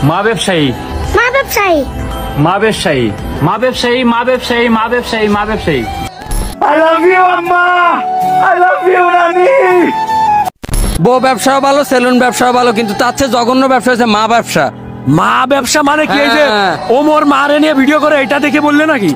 মা ব্যবসায়ী মা ব্যবসায়ী মা ব্যবসায়ী মা ব্যবসায়ী মা ব্যবসায়ী মা ব্যবসায়ী মা ব্যবসায়ী। I love you, আম্মা। I love you, নানি। বউ ব্যবসাও ভালো, সেলুন ব্যবসাও ভালো, কিন্তু তার চেয়ে জঘন্য ব্যবসা হচ্ছে মা ব্যবসা। মা ব্যবসা মানে কি? এই যে হ্যাঁ। ওমর মারে নিয়ে ভিডিও করে এটা দেখে বললে নাকি?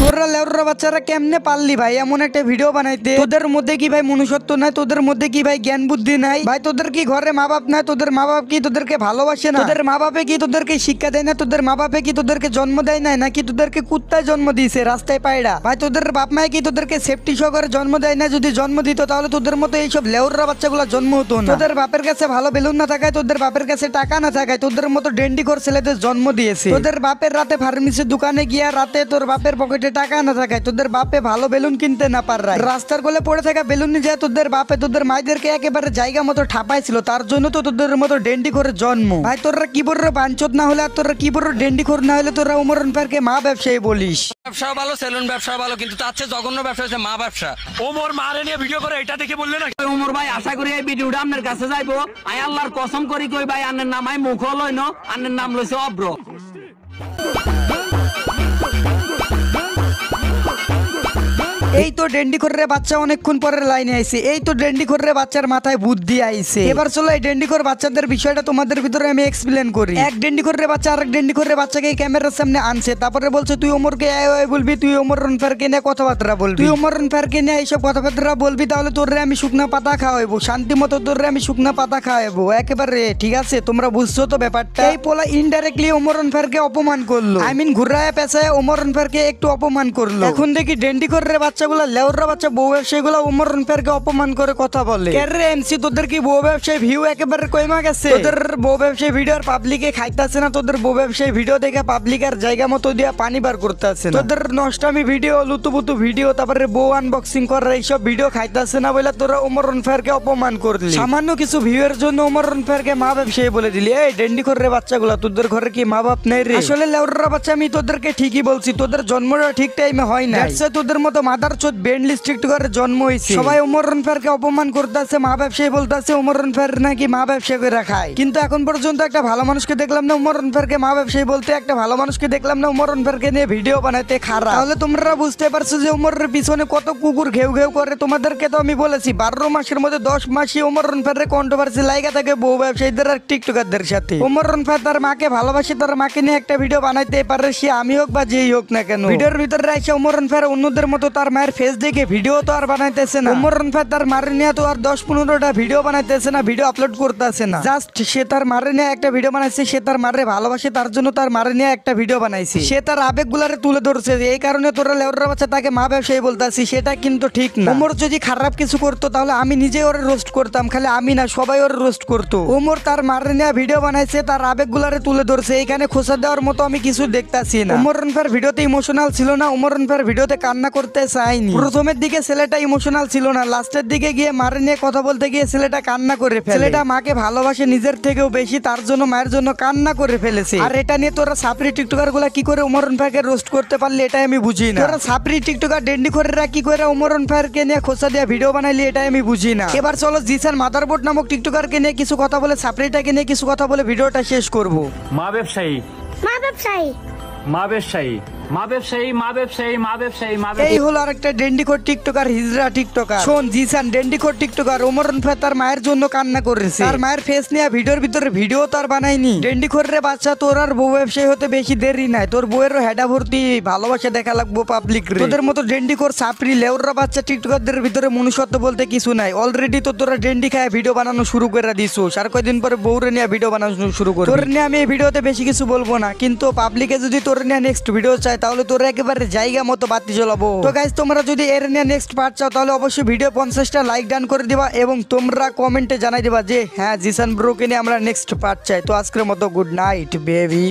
তোরা লেউরা বাচ্চারা কেমনে পারলি ভাই এমন একটা ভিডিও বানাইতে? তোদের মধ্যে কি ভাই মনুষ্যত্ব নাই? তোদের মধ্যে কি ভাই জ্ঞান বুদ্ধি নাই? ভাই তোদের কি ঘরে মা বাপ নাই? তোদের মা বাপ কি তোদেরকে ভালোবাসে না? তোদের মা বাপে কি তোদেরকে শিক্ষা দেয় না? তোদের মা বাপে কি তোদেরকে জন্ম দেয় না? নাকি তোদেরকে কুত্তায় জন্ম দিয়েছে রাস্তায় পায়রা? ভাই তোদের বাপ মায়ে কি তোদেরকে সেফটি সহকারে জন্ম দেয় না? যদি জন্ম দিত তাহলে তোদের মতো এইসব লেউরা বাচ্চাগুলো জন্ম হতো না। তোদের বাপের কাছে ভালো বেলুন না থাকায়, তোদের বাপের কাছে টাকা না থাকায় তোদের মতো ডেন্ডিখোর ছেলেদের জন্ম দিয়েছে। তোদের বাপের রাতে ফার্মেসির দোকানে গিয়া রাতে তোর বাপের পকেটে টাকা না থাকায় তোদের বাপে ভালো বেলুন কিনতে না পারায় রাস্তার কোলে পড়ে থাকা বেলুন নিয়ে যায় তোদের বাপে তোদের মায়েদেরকে একেবারে জায়গা মতো ঠাপাইছিল। তার জন্য তো তোদের মতো ডেন্ডিখোর জন্ম। ভাই তোরা কি বড় বাঞ্চত না হলে আর তোরা কি বড় ডেন্ডিখোর না হলে তোরা উমর আনফারকে মা ব্যবসায়ী বলিস? ব্যবসাও ভালো, সেলুন ব্যবসাও ভালো, কিন্তু তার চেয়ে জঘন্য ব্যবসা হচ্ছে মা ব্যবসা। ওমর মারে নিয়ে ভিডিও করে এটা দেখে বললে নাকি? উমর ভাই আশা করি এই ভিডিওটা আপনার কাছে যাইবো। আই আল্লাহর কসম করি কই ভাই আন্নের নাম আই মুখ লইন, আন্নের নাম লইছে অব্র। এই তো ডেন্ডিখোরের বাচ্চা অনেকক্ষণ পরের লাইনে আইছে। এই তো ডেন্ডিখোরের বাচ্চার মাথায় বুদ্ধি আইছে। এবার চলো এই ডেন্ডিখোর বাচ্চাদের বিষয়টা তোমাদের ভিতরে আমি এক্সপ্লেন করি। এক ডেন্ডিখোরের বাচ্চা আরেক ডেন্ডিখোরের বাচ্চাকে ক্যামেরার সামনে আনছে, তারপরে বলছে তুই ওমরকে বলবি, তুই ওমর রনফারকে নিয়ে কথাবার্তা বলবি, তুই ওমর রনফারকে নিয়ে এইসব কথাবার্তা বলবি, তাহলে তোরে আমি শুকনা পাতা খাওয়াবো, শান্তি মতো তোরে আমি শুকনা পাতা খাওয়াবো একেবারে। ঠিক আছে, তোমরা বুঝছো তো ব্যাপারটা? এই পোলা ইনডাইরেক্টলি ওমর রনফারকে অপমান করলো, আই মিন ঘুরায় পেঁচায় ওমর রনফারকে একটু অপমান করলো। এখন দেখি ডেন্ডিখোরের বাচ্চাগুলা লেউরা বাচ্চা বউ ব্যবসায়ীগুলা ওমর রনফারকে অপমান করে কথা বলে। কেরে এমসি তোদের কি বউ ব্যবসায়ী ভিউ একেবারে কইমা গেছে? তোদের বউ ব্যবসায়ী ভিডিও আর পাবলিকে খাইতাছে না? তোদের বউ ব্যবসায়ী ভিডিও দেখে পাবলিক আর জায়গা মতো দিয়া পানি বার করতেছে না? তোদের নষ্টামি ভিডিও, লুতুপুতু ভিডিও, তারপরে বউ আনবক্সিং করার এইসব ভিডিও খাইতাছে না বলে তোরা ওমর রনফারকে অপমান করলি। সামান্য কিছু ভিউয়ের জন্য ওমর রনফারকে মা ব্যবসায়ী বলে দিলি। এই ডেন্ডিখোরের বাচ্চাগুলা তোদের ঘরে কি মা বাপ নেই রে? আসলে লেউরা বাচ্চা আমি তোদেরকে ঠিকই বলছি, তোদের জন্মটা ঠিক টাইমে হয় না। তোদের মতো মাদার চোদ বেন্ডলি স্ট্রিক্ট করে জন্ম হয়েছে। সবাই ওমর রনফারকে অপমান করতেছে, মা ব্যবসায়ী বলতেছে ওমর রনফার নাকি মা ব্যবসা করে খায়। কিন্তু এখন পর্যন্ত একটা ভালো মানুষকে দেখলাম না ওমর রনফারকে মা ব্যবসায়ী বলতে, একটা ভালো মানুষকে দেখলাম না ওমর রনফারকে নিয়ে ভিডিও বানাইতে খারাপ। তাহলে তোমরা বুঝতে পারছো যে ওমরের পিছনে কত কুকুর ঘেউ ঘেউ করে। তোমাদেরকে তো আমি বলেছি 12 মাসের মধ্যে 10 মাসই ওমর রনফারের কন্ট্রোভার্সি লাইগা থাকে বউ ব্যবসায়ীদের আর টিকটকারদের সাথে। ওমর রনফার তার মাকে ভালোবাসে, তার মাকে নিয়ে একটা ভিডিও বানাইতে পারে, সে আমি হোক বা যেই হোক না কেন। ভিডিওর ভিতরে এসে ওমর রনফার অন্যদের মতো তার মায়ের ফেস দেখে ভিডিও তো আর বানাইতেছে না। ওমর রনফার তার মারে নিয়ে তো আর 10-15টা ভিডিও বানাইতেছে না, ভিডিও আপলোড করতেছে না। জাস্ট সে তার মারে নিয়ে একটা ভিডিও বানাইছে, সে তার মারে ভালোবাসে, তার জন্য তার মারে নিয়ে একটা ভিডিও বানাইছে। সে তার আবেগগুলারে তুলে ধরছে, এই কারণে তোরা লেউরা বাচ্চা তাকে মা ব্যবসায়ী বলতাছি, সেটা কিন্তু ঠিক না। ওমর যদি খারাপ কিছু করতো তাহলে আমি নিজে ওর রোস্ট করতাম, খালি আমি না সবাই ওর রোস্ট করতো। ওমর তার মারে নিয়ে ভিডিও বানাইছে, তার আবেগগুলারে তুলে ধরছে, এইখানে খোঁচা দেওয়ার মতো আমি কিছু দেখতাছি না। ওমর রনফার ভিডিওতে ইমোশনাল ছিল না, ওমর রনফার ভিডিওতে কান্না করতে চাইনি। প্রথমের দিকে ছেলেটা ইমোশনাল ছিল না, লাস্টের দিকে গিয়ে মারে নিয়ে কথা বলতে গিয়ে ছেলেটা কান্না করে ফেলে। ছেলেটা মাকে ভালোবাসে নিজের থেকেও বেশি, তার জন্য মায়ের জন্য কান্না করে ফেলেছে। আর এটা নিয়ে তোরা সাপরি টিকটকার গুলা কি করে ওমর রনফারকে রোস্ট করতে পারলি এটাই আমি বুঝি না। তোরা সাপরি টিকটকার ডেন্ডিখোরেরা কি করে ওমর রনফারকে নিয়ে খোঁচা দিয়ে ভিডিও বানাইলি এটাই আমি বুঝি না। এবার চলো জিসান মাদারবোর্ড নামক টিকটকারকে নিয়ে কিছু কথা বলে, সাপরিটাকে নিয়ে কিছু কথা বলে ভিডিওটা শেষ করব। মা ব্যবসায়ী মা ব্যবসায়ী মা ব্যবসায়ী মা ব্যবসায়ী মা ব্যবসায়ী মা ব্যবসায়ী মা এই ব্যবসায়ী। হলো আরেকটা ডেন্ডিখোর টিকটকার, হিজরা টিকটকার। শোন জিসান, ডেন্ডিখোর টিকটকার ওমর রনফার তার মায়ের জন্য কান্না করেছে, তার মায়ের ফেস নিয়ে ভিডিওর ভিতরে ভিডিও তো আর বানায়নি। ডেন্ডিখোরের বাচ্চা, তোর আর বউ ব্যবসায়ী হতে বেশি দেরি নাই, তোর বউয়েরও হেডা ভর্তি ভালোবাসা দেখা লাগবো পাবলিক রে। তোদের মতো ডেন্ডিখোর সাপরি লেউরা বাচ্চা টিকটকারদের ভিতরে মনুষ্যত্ব বলতে কিছু নাই। অলরেডি তো তোরা ডেন্ডি খায় ভিডিও বানানো শুরু করে দিছোস, আর কয়দিন পরে বউরে নিয়ে ভিডিও বানানো শুরু করবি। তোর নিয়ে আমি এই ভিডিওতে বেশি কিছু বলবো না, কিন্তু পাবলিকে যদি তোর নিয়ে নেক্সট ভিডিও চাই তাহলে তোর একেবারে জায়গা মতো বাতি জ্বলাবো। তো গাইস, তোমরা যদি এর নিয়ে নেক্সট পার্ট চাও তাহলে অবশ্যই ভিডিও 50টা লাইক ডান করে দিবা এবং তোমরা কমেন্টে জানাই দিবা যে হ্যাঁ জিসান ব্রোকে নিয়ে আমরা নেক্সট পার্ট চাই। তো আজকের মতো গুড নাইট বেবি।